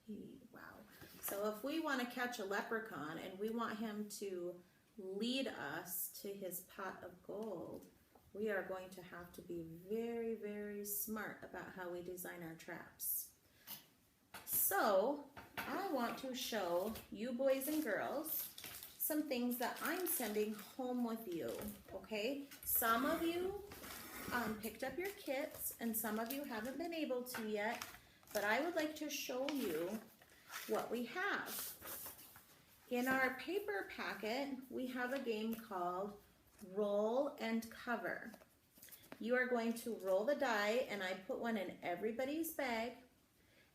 Wow. So if we want to catch a leprechaun and we want him to lead us to his pot of gold, we are going to have to be very, very smart about how we design our traps. So I want to show you boys and girls some things that I'm sending home with you, okay? Some of you picked up your kits and some of you haven't been able to yet, but I would like to show you what we have. In our paper packet, we have a game called Roll and Cover. You are going to roll the die, and I put one in everybody's bag,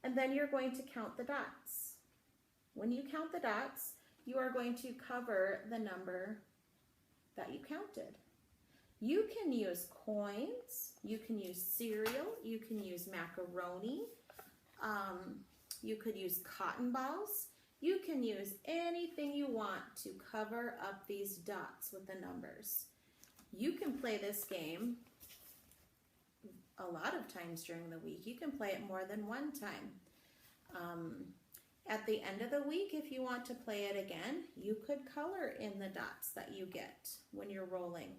and then you're going to count the dots. When you count the dots, you are going to cover the number that you counted. You can use coins, you can use cereal, you can use macaroni, you could use cotton balls, you can use anything you want to cover up these dots with the numbers. You can play this game a lot of times during the week. You can play it more than one time. At the end of the week, if you want to play it again, you could color in the dots that you get when you're rolling.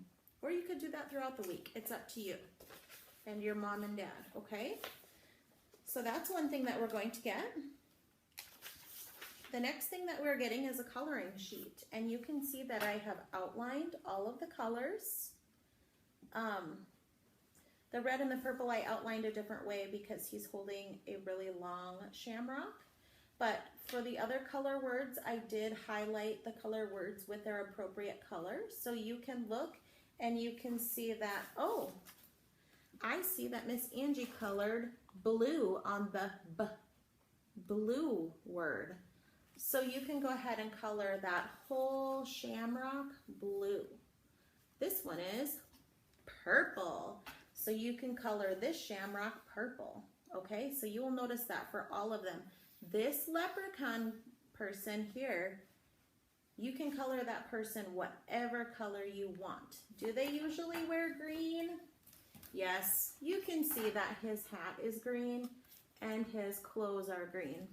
Or you could do that throughout the week. It's up to you and your mom and dad, okay? So that's one thing that we're going to get. The next thing that we're getting is a coloring sheet. And you can see that I have outlined all of the colors. The red and the purple I outlined a different way because he's holding a really long shamrock. But for the other color words, I did highlight the color words with their appropriate colors. So you can look and you can see that, oh, I see that Miss Angie colored blue on the blue word. So you can go ahead and color that whole shamrock blue. This one is purple. So you can color this shamrock purple. Okay, so you will notice that for all of them. This leprechaun person here, you can color that person whatever color you want. Do they usually wear green? Yes, you can see that his hat is green and his clothes are green.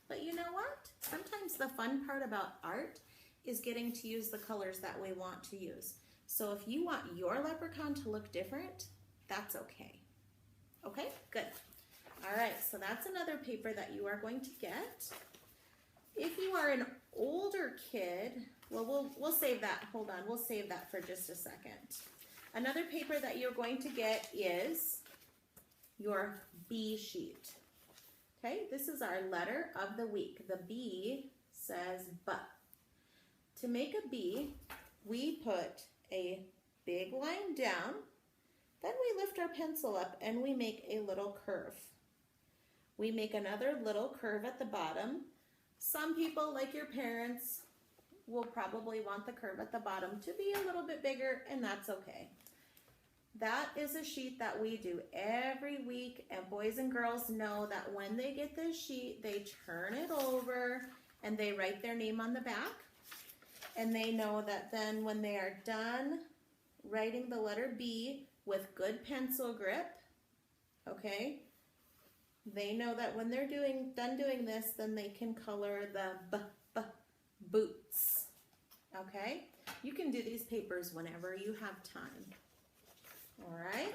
But you know what? Sometimes the fun part about art is getting to use the colors that we want to use. So if you want your leprechaun to look different, that's okay. Okay, good. All right, so that's another paper that you are going to get. If you are an older kid, well, we'll save that. Hold on, we'll save that for just a second. Another paper that you're going to get is your B sheet. Okay, this is our letter of the week. The B says B. To make a B, we put a big line down, then we lift our pencil up and we make a little curve. We make another little curve at the bottom. Some people, like your parents, will probably want the curve at the bottom to be a little bit bigger, and that's okay. That is a sheet that we do every week, and boys and girls know that when they get this sheet, they turn it over and they write their name on the back. And they know that then when they are done writing the letter B with good pencil grip, okay, they know that when they're done doing this, then they can color the boots, okay? You can do these papers whenever you have time, all right?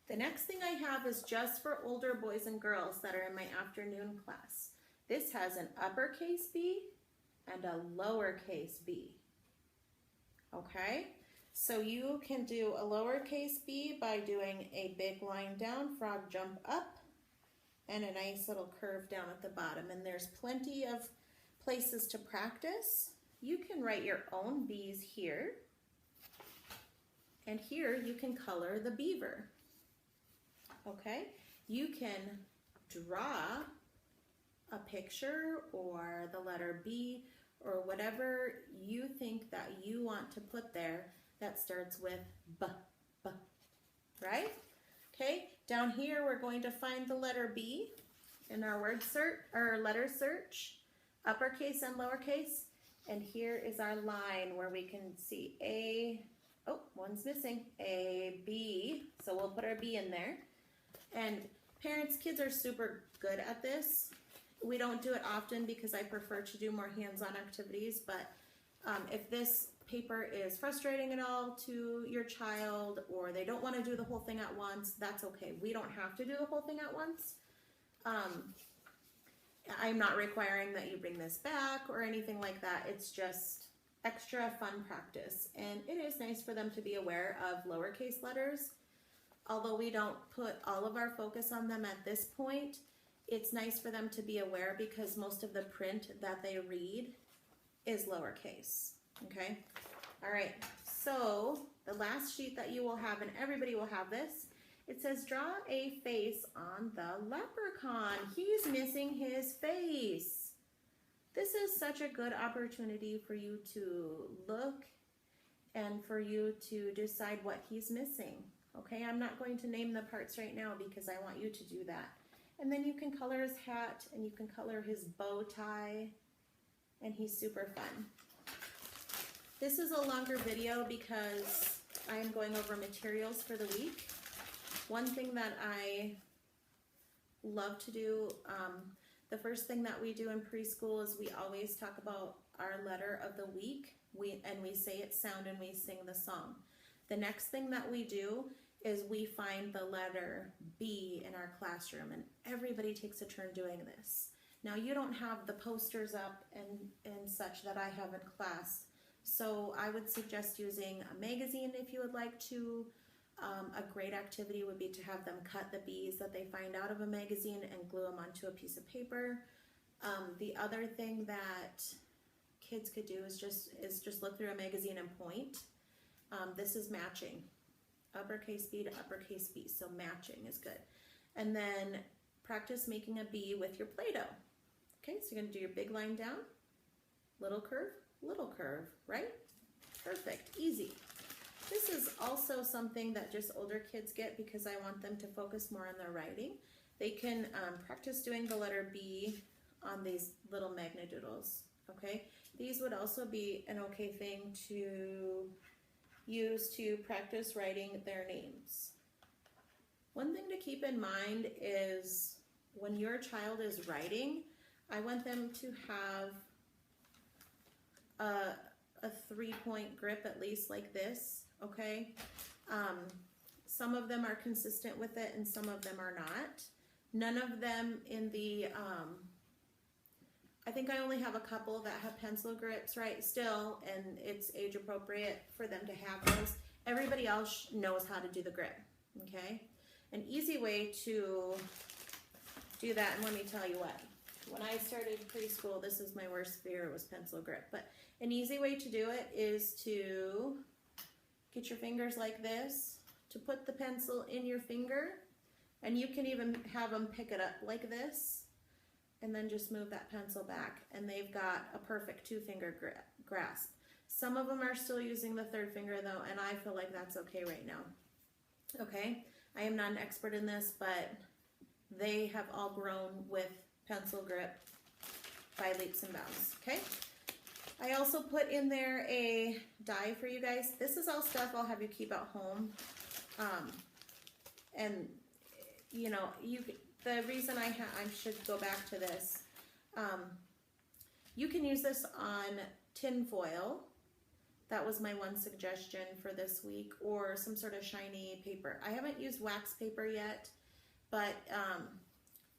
The next thing I have is just for older boys and girls that are in my afternoon class. This has an uppercase B and a lowercase b, okay? So you can do a lowercase b by doing a big line down, frog jump up, and a nice little curve down at the bottom. And there's plenty of places to practice. You can write your own B's here. And here you can color the beaver. Okay? You can draw a picture or the letter B or whatever you think that you want to put there that starts with B, right? Okay, down here we're going to find the letter B in our word search or letter search, uppercase and lowercase, and here is our line where we can see A, oh, one's missing, A, B, so we'll put our B in there. And parents, kids are super good at this. we don't do it often because I prefer to do more hands-on activities, but if this paper is frustrating at all to your child, or they don't want to do the whole thing at once, that's okay. We don't have to do the whole thing at once. I'm not requiring that you bring this back or anything like that. It's just extra fun practice. And it is nice for them to be aware of lowercase letters. Although we don't put all of our focus on them at this point, it's nice for them to be aware because most of the print that they read is lowercase. Okay? All right. So the last sheet that you will have, and everybody will have this, it says draw a face on the leprechaun. He's missing his face. This is such a good opportunity for you to look and for you to decide what he's missing. Okay, I'm not going to name the parts right now because I want you to do that. And then you can color his hat and you can color his bow tie, and he's super fun. This is a longer video because I am going over materials for the week. One thing that I love to do, the first thing that we do in preschool is we always talk about our letter of the week, and we say its sound and we sing the song. The next thing that we do is we find the letter B in our classroom, and everybody takes a turn doing this. Now you don't have the posters up and such that I have in class, so I would suggest using a magazine if you would like to. A great activity would be to have them cut the B's that they find out of a magazine and glue them onto a piece of paper. The other thing that kids could do is just look through a magazine and point. This is matching, uppercase B to uppercase B, so matching is good. And then practice making a B with your Play-Doh. Okay, so you're going to do your big line down, little curve, right? Perfect, easy. This is also something that just older kids get because I want them to focus more on their writing. They can practice doing the letter B on these little magnadoodles, okay? These would also be an okay thing to use to practice writing their names. One thing to keep in mind is when your child is writing, I want them to have a 3-point grip at least like this. Okay, some of them are consistent with it and some of them are not. None of them in the, I think I only have a couple that have pencil grips right still, and it's age appropriate for them to have those. Everybody else knows how to do the grip, okay? An easy way to do that, and let me tell you what, when I started preschool, this is my worst fear, was pencil grip, but an easy way to do it is to get your fingers like this, to put the pencil in your finger, and you can even have them pick it up like this, and then just move that pencil back, and they've got a perfect 2-finger grasp. Some of them are still using the 3rd finger though, and I feel like that's okay right now. Okay, I am not an expert in this, but they have all grown with pencil grip by leaps and bounds, okay? I also put in there a die for you guys. This is all stuff I'll have you keep at home. And you know, the reason I should go back to this, you can use this on tin foil. That was my one suggestion for this week, or some sort of shiny paper. I haven't used wax paper yet, but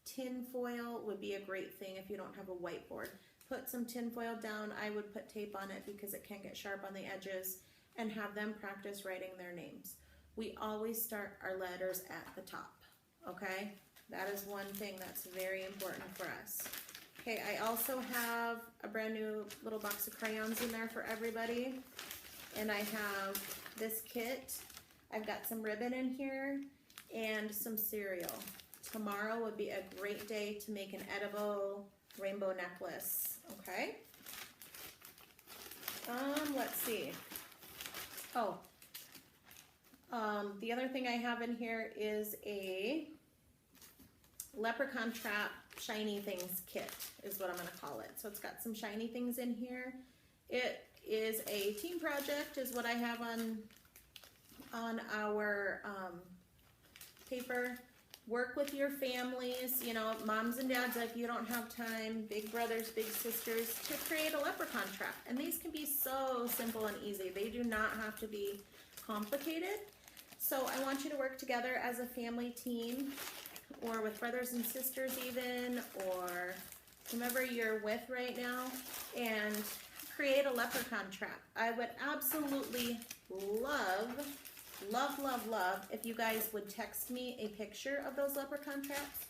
tin foil would be a great thing if you don't have a whiteboard. Put some tin foil down. I would put tape on it because it can get sharp on the edges, and have them practice writing their names. We always start our letters at the top, okay? That is one thing that's very important for us. Okay, I also have a brand new little box of crayons in there for everybody, and I have this kit. I've got some ribbon in here and some cereal. Tomorrow would be a great day to make an edible rainbow necklace, okay? Let's see. Oh, the other thing I have in here is a leprechaun trap shiny things kit is what I'm going to call it. So it's got some shiny things in here. It is a team project is what I have on our paper. work with your families, you know, moms and dads, if you don't have time, big brothers, big sisters, to create a leprechaun trap. And these can be so simple and easy. They do not have to be complicated. So I want you to work together as a family team, or with brothers and sisters even, or whomever you're with right now, and create a leprechaun trap. I would absolutely love if you guys would text me a picture of those leprechaun traps.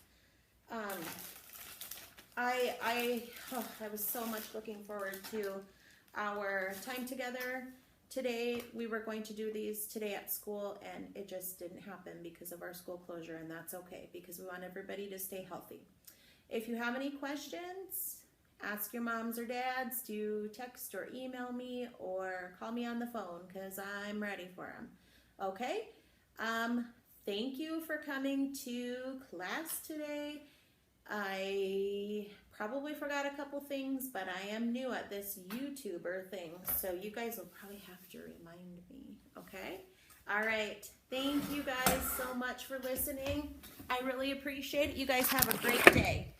I was so much looking forward to our time together. Today, we were going to do these today at school, and it just didn't happen because of our school closure, and that's okay, because we want everybody to stay healthy. If you have any questions, ask your moms or dads to text or email me or call me on the phone, because I'm ready for them. Okay? Thank you for coming to class today. I probably forgot a couple things, but I am new at this YouTuber thing, so you guys will probably have to remind me, okay? All right. Thank you guys so much for listening. I really appreciate it. You guys have a great day.